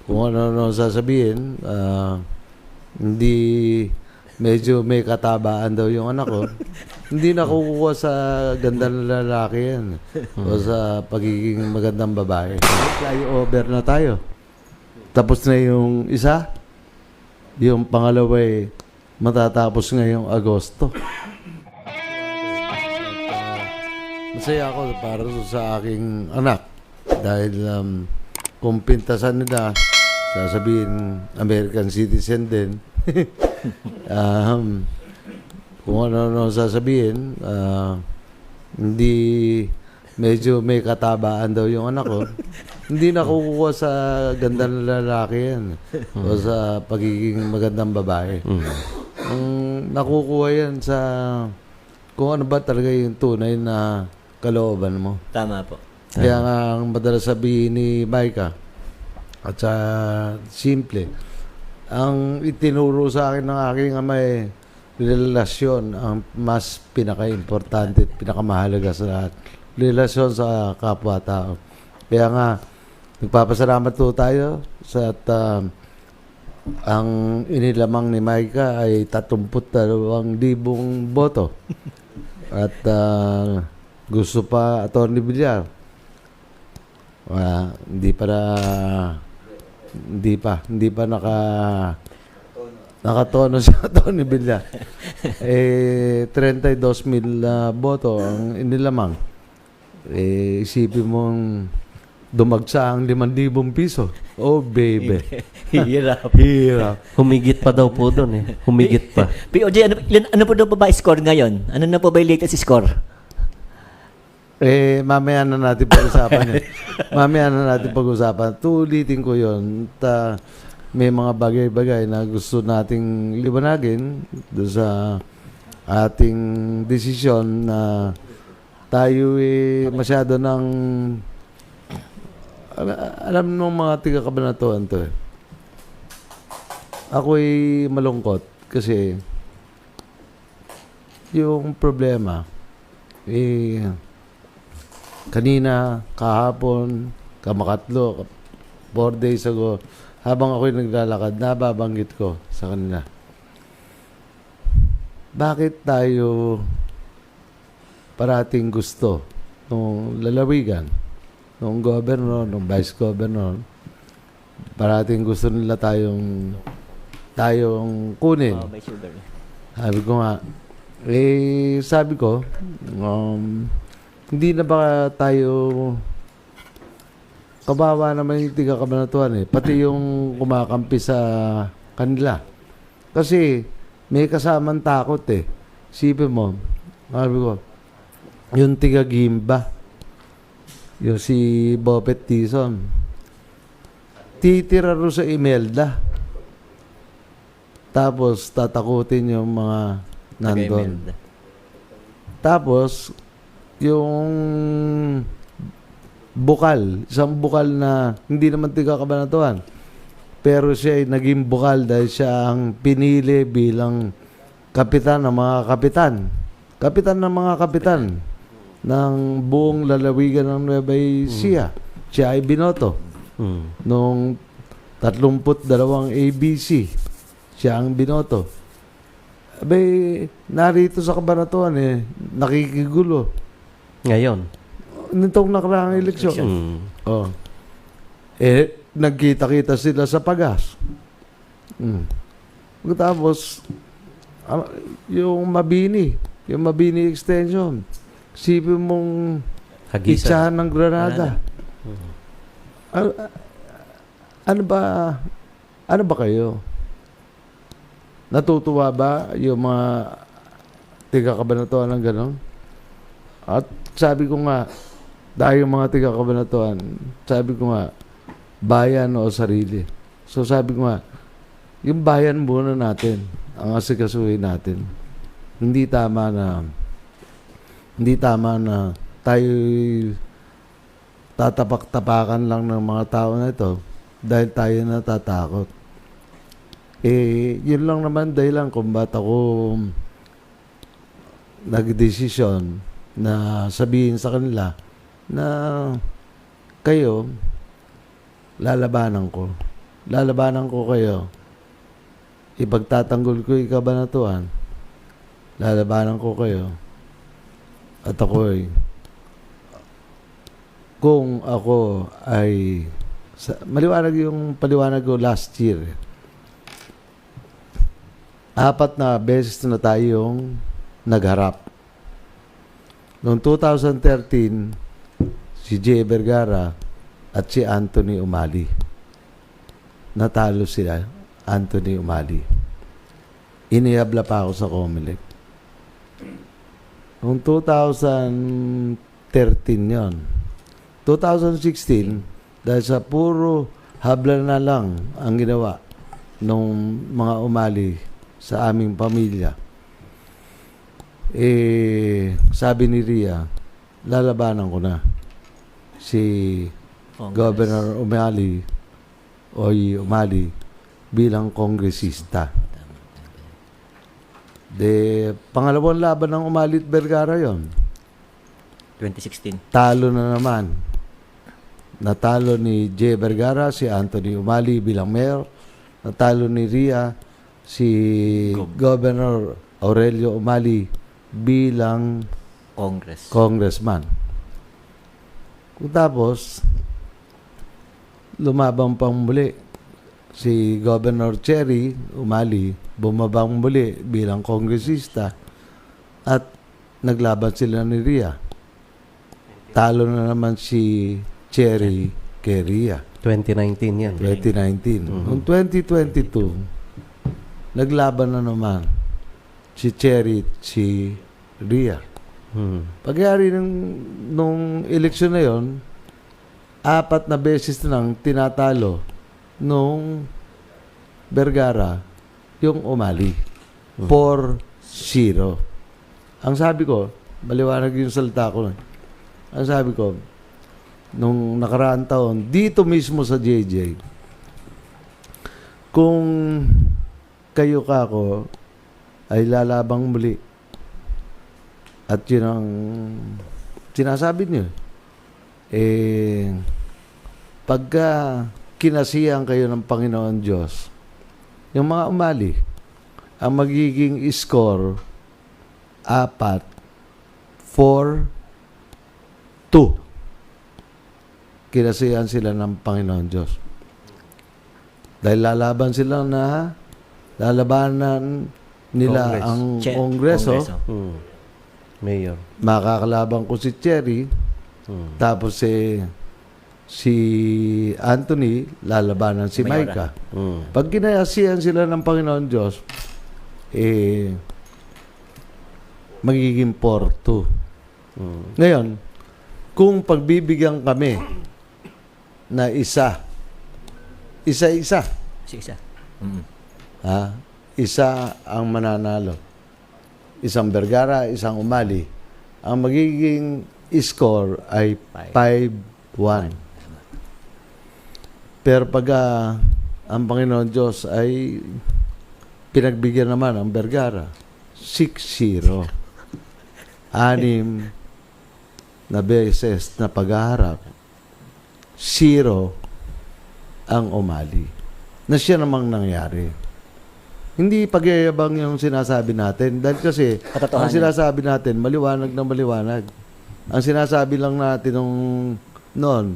kung ano sasabihin, hindi, medyo may katabaan daw yung anak ko. Hindi nakukuha sa ganda ng lalaki yan. O sa pagiging magandang babae. Flyover na tayo. Tapos na yung isa. Yung pangalawa ay matatapos ngayong Agosto. Masaya ako para sa aking anak. Dahil kung pintasan nila, sasabihin American citizen din. Kung ano sasabihin, hindi, medyo may katabaan daw yung anak ko. Hindi nakukuha sa ganda ng lalaki yan. O sa pagiging magandang babae. Ang nakukuha yan sa kung ano ba talaga yung tunay na kalooban mo. Tama po. Kaya nga ang madalas sabihin ni Micah at sa simple, ang itinuro sa akin ng aking ama ay relasyon ang mas pinaka-importante at pinakamahalaga sa lahat. Relasyon sa kapwa-tao. Kaya nga, nagpapasalamat po tayo sa ang inilamang ni Micah ay 32,000 boto. At gusto pa Atty. Villar. Hindi pa nakatono si Atty. Villar. 32,000 boto ang inilamang. Isipin mong dumagsa ang 5,000 piso. Oh, baby. Hirap. Hirap. Humigit pa daw po doon eh. Humigit pa. POJ, ano po daw ba score ngayon? Ano na po ba yung latest score? Mamaya na natin pag-usapan yan. Mamaya na natin pag-usapan. Tulitin ko yun. May mga bagay-bagay na gusto nating liwanagin doon sa ating desisyon na tayo masyado ng alam nung mga tiga-kabanatuan to eh. Ako'y malungkot kasi yung problema kanina, kahapon, kamakatlo, 4 days ago, habang ako'y naglalakad, nababanggit ko sa kanila. Bakit tayo parating gusto nung lalawigan, nung governor, nung vice governor, parating gusto nila tayong kunin. By sugar. Sabi ko, hindi na ba tayo kabawa naman yung tiga-kabanatuan eh. Pati yung kumakampi sa kanila. Kasi may kasamang takot eh. Sipin mo, sabi ko, yung tiga-Gimba, yung si Bopet Tison, titira ro sa Imelda. Tapos tatakutin yung mga nandun. Tapos, yung isang bukal na hindi naman tiga-kabanatuan, pero siya ay naging bukal dahil siya ang pinili bilang kapitan ng mga kapitan. Kapitan ng mga kapitan ng buong lalawigan ng Nueva Ecija. Siya ay binoto. Nung 32 ABC, siya ang binoto. Abay, narito sa kabanatuan nakikigulo. Ngayon. Nitong nakaraang eleksyon. Oh. Nagkita-kita sila sa Pagas. Tapos, yung Mabini extension, sipin mong itsahan ng Granada. Ano ba kayo? Natutuwa ba yung mga tiga-kabanatuan ng gano'n? At sabi ko nga, dahil yung mga tiga-kabanatuan, sabi ko nga, bayan o sarili. So sabi ko nga, yung bayan muna natin, ang asikasuhin natin. Hindi tama na tayo tatapak-tapakan lang ng mga tao na ito dahil tayo natatakot. Yun lang naman dahilan kung ba't ako nagdesisyon na sabihin sa kanila na kayo, lalabanan ko. lalabanan ko kayo. Ipagtatanggol ko yung kabanatuan. Lalabanan ko kayo. At ako'y, kung ako ay, maliwanag yung paliwanag ko last year. 4 na beses na tayong nagharap. Noong 2013, si Jay Vergara at si Anthony Umali. Natalo sila, Anthony Umali. Inihabla pa ako sa Comelec. Noong 2013 yon. 2016, dahil sa puro habla na lang ang ginawa ng mga Umali sa aming pamilya, sabi ni Ria, lalabanan ko na si Governor Umali bilang kongresista. Pangalawang laban ng Umali at Vergara yon. 2016. Talo na naman. Natalo ni Jay Vergara si Anthony Umali bilang mayor. Natalo ni Ria si Governor Aurelio Umali bilang congressman. Tapos, lumabang pang muli si Governor Cherry Umali, bumabang muli bilang kongresista at naglaban sila ni Ria. Talo na naman si Cherry kay Ria. 2019 yan. 2019. Noong 2022, naglaban na naman si Cherry at si Ria. Pagyari nung eleksyon na yon, 4 na beses nang tinatalo nung Vergara yung Umali. 4-0. Ang sabi ko, maliwanag yung salita ko. Ang sabi ko, nung nakaraang taon, dito mismo sa JJ, kung kayo kako ay lalabang muli at yun ang sinasabi niyo, pagka kinasihan kayo ng Panginoon Diyos, yung mga Umali, ang magiging score 4-2. Kinasihan sila ng Panginoon Diyos. Dahil lalabanan nila ang Kongreso. Mayor. Makakalaban ko si Cherry. Tapos si Anthony, lalabanan si Micah. Pag kinasihan sila ng Panginoon Diyos, magiging 4-2. Ngayon, kung pagbibigyan kami na isa-isa, Isa. isa ang mananalo. Isang Vergara, isang Umali. Ang magiging score ay 5-1. Pero pag ang Panginoon Diyos ay pinagbigyan naman ang Vergara, 6-0. 6 na beses na paghaharap, 0 ang Umali. Na siya namang nangyari. Hindi pagyayabang yung sinasabi natin. Dahil kasi, ang sinasabi natin, maliwanag na maliwanag. Ang sinasabi lang natin noon,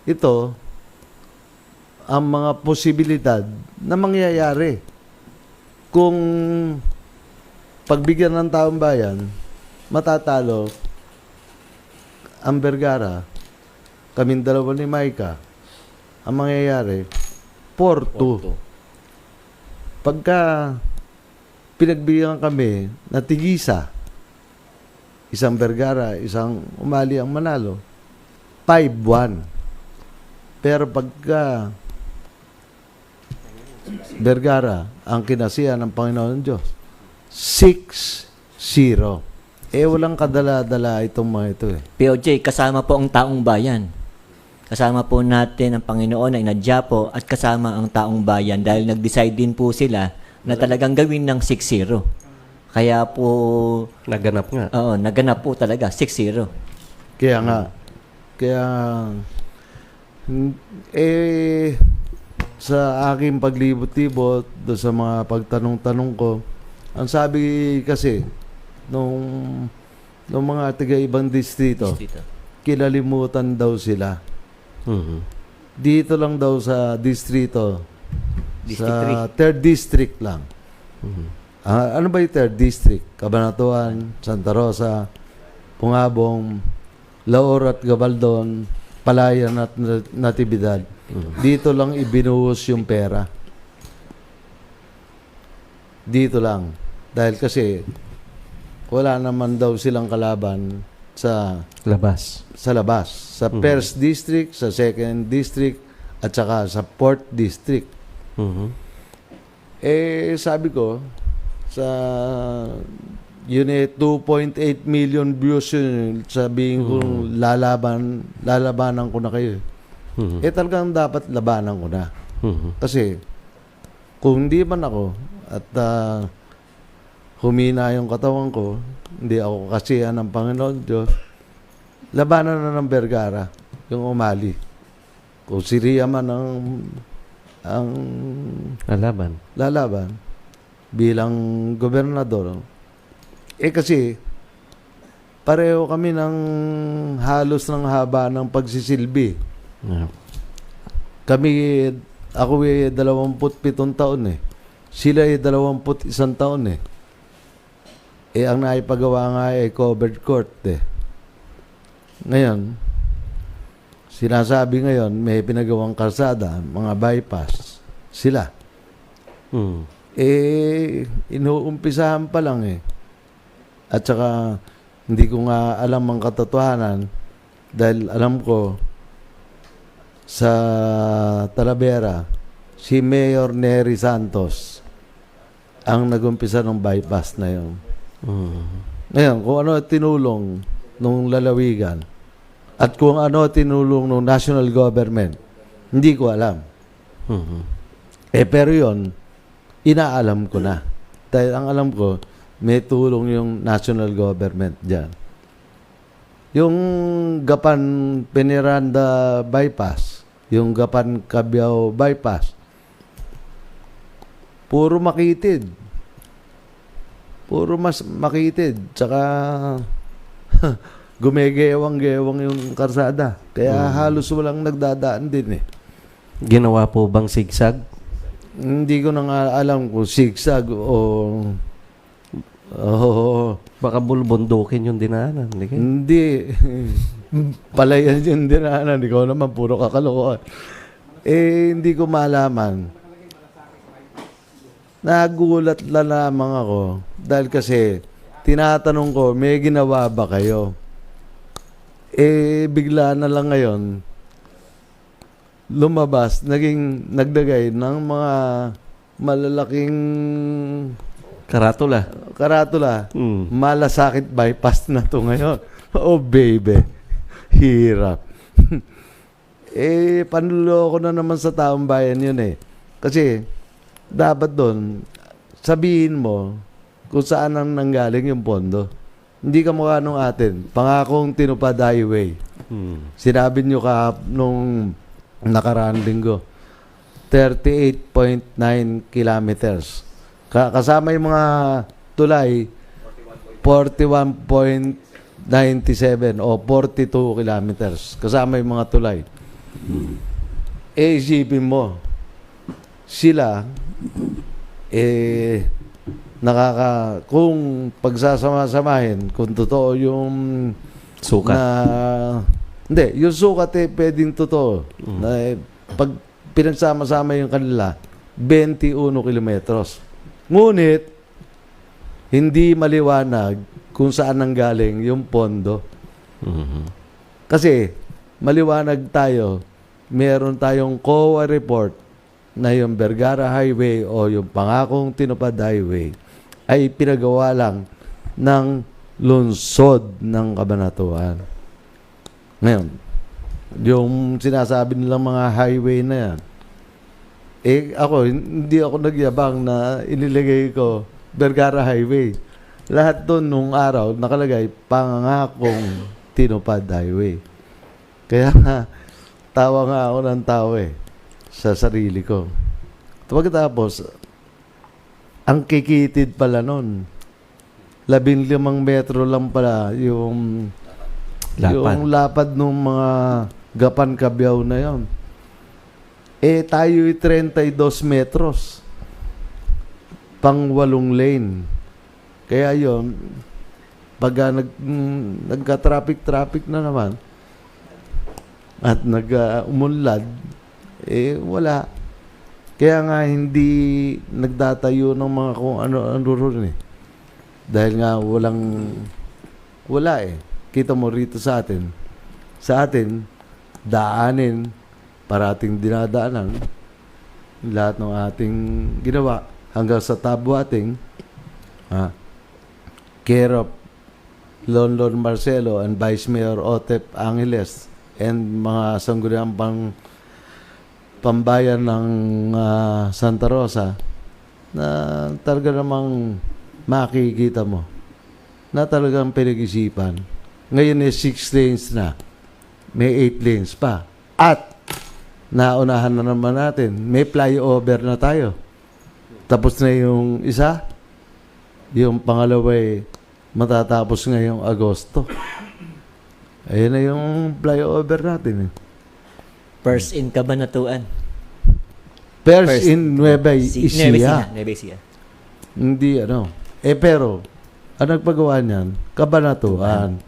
ito, ang mga posibilidad na mangyayari. Kung pagbigyan ng taong bayan, matatalo ang Vergara, kaming dalawa ni Micah, ang mangyayari, 4-2. Pagka pinagbigyan kami na tigisa, isang Vergara, isang Umali ang manalo, 5-1. Pero pagka Vergara ang kinasihan ng Panginoon Diyos, 6-0. Walang kadala-dala itong mga ito POJ, kasama po ang taong bayan. Kasama po natin ang Panginoon na inadya po at kasama ang taong bayan dahil nag-decide din po sila na talagang gawin ng 6-0. Kaya po... Naganap nga. Oo, naganap po talaga, 6-0. Kaya Sa aking paglibot-libot, do sa mga pagtanong-tanong ko, ang sabi kasi, nung mga taga-ibang distrito, kilalimutan daw sila. Mhm. Dito lang daw sa distrito, District sa 3rd district lang. Mhm. Ano ba yung 3rd district? Cabanatuan, Santa Rosa, Pungabong, Laor at Gabaldon, Palayan at Natividad. Dito lang ibinuhos yung pera. Dito lang. Dahil kasi wala naman daw silang kalaban sa Labas. labas. Sa 1st district, sa 2nd district, at saka sa 4th district. Mhm. Sabi ko, sa yun 2.8 million views yun, sabihin ko lalabanan ko na kayo. Mhm. Talagang dapat labanan ko na. Mhm. Kasi kung hindi man ako at humina yung katawan ko, hindi ako kasihan ng Panginoon Diyos, labanan na ng Vergara, yung umali. Kung si Ria man ang Lalaban. lalaban bilang gobernador, kasi pareho kami ng halos ng haba ng pagsisilbi. Yeah. Ako 27 taon Sila 21 taon ang naipagawa nga covered court Ngayon, sinasabi ngayon, may pinagawang kalsada, mga bypass, sila. Mhm. Inuumpisahan pa lang At saka, hindi ko nga alam ang katotohanan dahil alam ko sa Talavera, si Mayor Nery Santos ang nagumpisa ng bypass na yun. Mhm. Ngayon, kung ano tinulong nung lalawigan at kung ano tinulong nung national government, hindi ko alam. Mhm. Pero yun, inaalam ko na. Dahil ang alam ko, may tulong yung national government dyan. Yung Gapan Peniranda bypass, yung Gapan Cabiao bypass, puro makitid. Puro mas makitid. Tsaka gumegewang-gewang yung karsada. Kaya halos walang nagdadaan din Ginawa po bang sigsag? Hindi ko na nga alam kung zigzag o Baka bulbundukin yung dinaanan. Hindi kayo? hindi. Palayan yung dinaanan. Ikaw naman, puro kakalokohan. Hindi ko malaman. Nagulat lang lamang ako. Dahil kasi, tinatanong ko, may ginawa ba kayo? Bigla na lang ngayon, lumabas, nagdagay ng mga malalaking Karatula. karatula. Mm. Malasakit bypass na to ngayon. Oh, baby. Hirap. Panluloko na naman sa taong bayan yun Kasi, dapat doon, sabihin mo kung saan ang nanggaling yung pondo. Hindi ka mukha nung atin. Pangakong tinupad highway. Mm. Sinabi nyo nung nakaraang linggo, 38.9 kilometers. Kasama yung mga tulay, 41.97 o 42 kilometers. Kasama yung mga tulay. Isipin mo, sila, kung pagsasama-samahin, kung totoo yung Sukat. hindi, yung sukat pwedeng totoo. Na, pag pinagsama-sama yung kanila, 21 kilometros. Ngunit, hindi maliwanag kung saan nanggaling yung pondo. Mhm. Kasi, maliwanag tayo, meron tayong COA report na yung Vergara Highway o yung Pangakong Tinupad Highway ay pinagawa lang ng lungsod ng Cabanatuan. Ngayon, yung sinasabi nilang mga highway na yan, ako, hindi ako nagyabang na inilagay ko Vergara Highway. Lahat doon nung araw nakalagay Pangakong Tinupad Highway. Kaya nga, tawa nga ako ng tawa sa sarili ko. Pagkatapos, ang kikitid pala nun, 15 metro lang pala yung lapad ng mga gapan kabyaw na yon. Tayo'y 32 metros. Pang 8 lane. Kaya yon, pag nagka-traffic na naman, at umunlad, wala. Kaya nga hindi nagdatayo ng mga kung ano ron Dahil nga wala Kita mo rito sa atin. Sa atin, daanin, parating dinadaanan, lahat ng ating ginawa, hanggang sa tabuating, care of Lon Marcelo and Vice Mayor Otep Angeles and mga sangguniang pambayan ng Santa Rosa na talaga namang makikita mo na talagang pinag-isipan. Ngayon 6 lanes na. May 8 lanes pa. At naunahan na naman natin. May flyover na tayo. Tapos na yung isa. Yung pangalawa matatapos ngayong Agosto. Ayun na yung flyover natin. First in Cabanatuan. First in Nueva Ecija. Nueva Ecija. Hindi pero, ang nagpagawa niyan, Cabanatuan.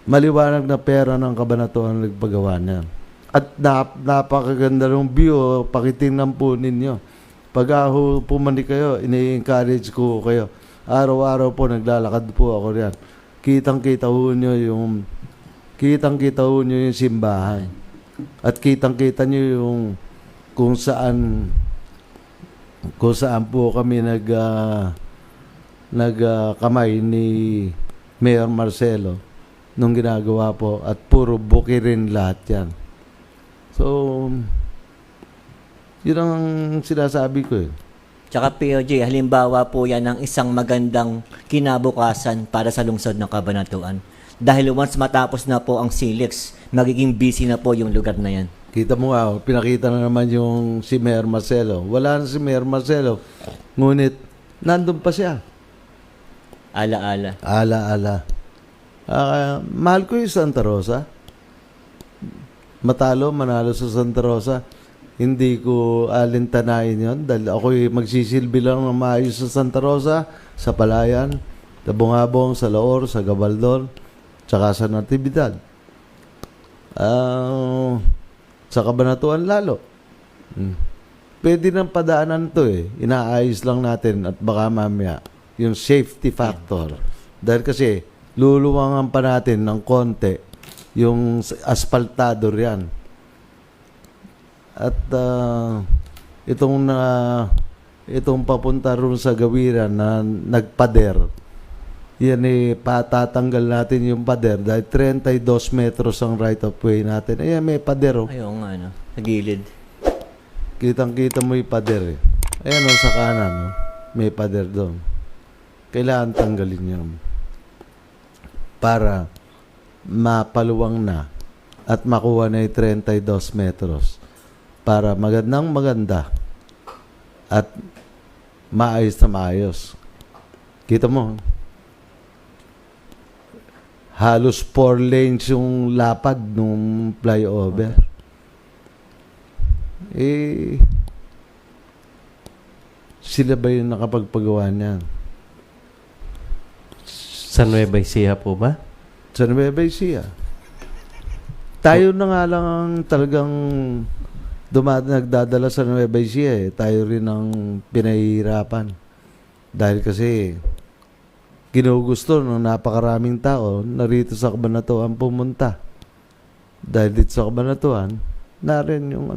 Maliwanag na pera ng Cabanatuan ang nagpagawa niyan. At napakaganda ng view, pakitingnan po ninyo. Pag pumandi kayo, ini-encourage ko kayo. Araw-araw po, naglalakad po ako riyan. Kitang-kita ho nyo yung simbahan. At kitang-kita nyo yung kung saan po kami nagkamay ni Mayor Marcelo nung ginagawa po, at puro buki rin lahat yan. So, yun ang sinasabi ko Tsaka POJ, halimbawa po yan ng isang magandang kinabukasan para sa lungsod ng Cabanatuan. Dahil once matapos na po ang SILEX, magiging busy na po yung lugar na yan. Kita mo nga, pinakita na naman yung si Mayor Marcelo. Wala na si Mayor Marcelo. Ngunit, nandun pa siya. Ala-ala. Ala-ala. Mahal ko yung Santa Rosa. Manalo sa Santa Rosa. Hindi ko alintanayin yun. Dahil ako'y magsisilbi lang ng maayos sa Santa Rosa, sa Palayan, sa Bungabong, sa Laor, sa Gabaldon, tsaka sa Natividad. Sa Cabanatuan lalo. Pwede nang padaanan to Inaayos lang natin at baka mamaya yung safety factor. Dahil kasi luluwangan pa natin ng konti yung asfaltado riyan. At itong papunta ron sa Gawiran na nagpader, yan patatanggal natin yung pader dahil 32 metros ang right of way natin. Ayan, may pader Ayaw nga, sa gilid. Kitang-kita mo yung pader Ayan sa kanan, may pader doon. Kailangan tanggalin yun para mapaluwang na at makuha na yung 32 metros para maganda at maayos na maayos. Kita mo, halos 4 lanes yung lapad nung flyover. Sila ba yung nakapagpagawa niyan? Sa Nueva Ecija po ba? Sa Nueva Ecija. Tayo na nga lang ang talagang nagdadala sa Nueva Ecija Tayo rin ang pinahihirapan. Dahil kasi ginugusto ng napakaraming tao na rito sa Cabanatuan pumunta. Dahil dito sa Cabanatuan, narin yung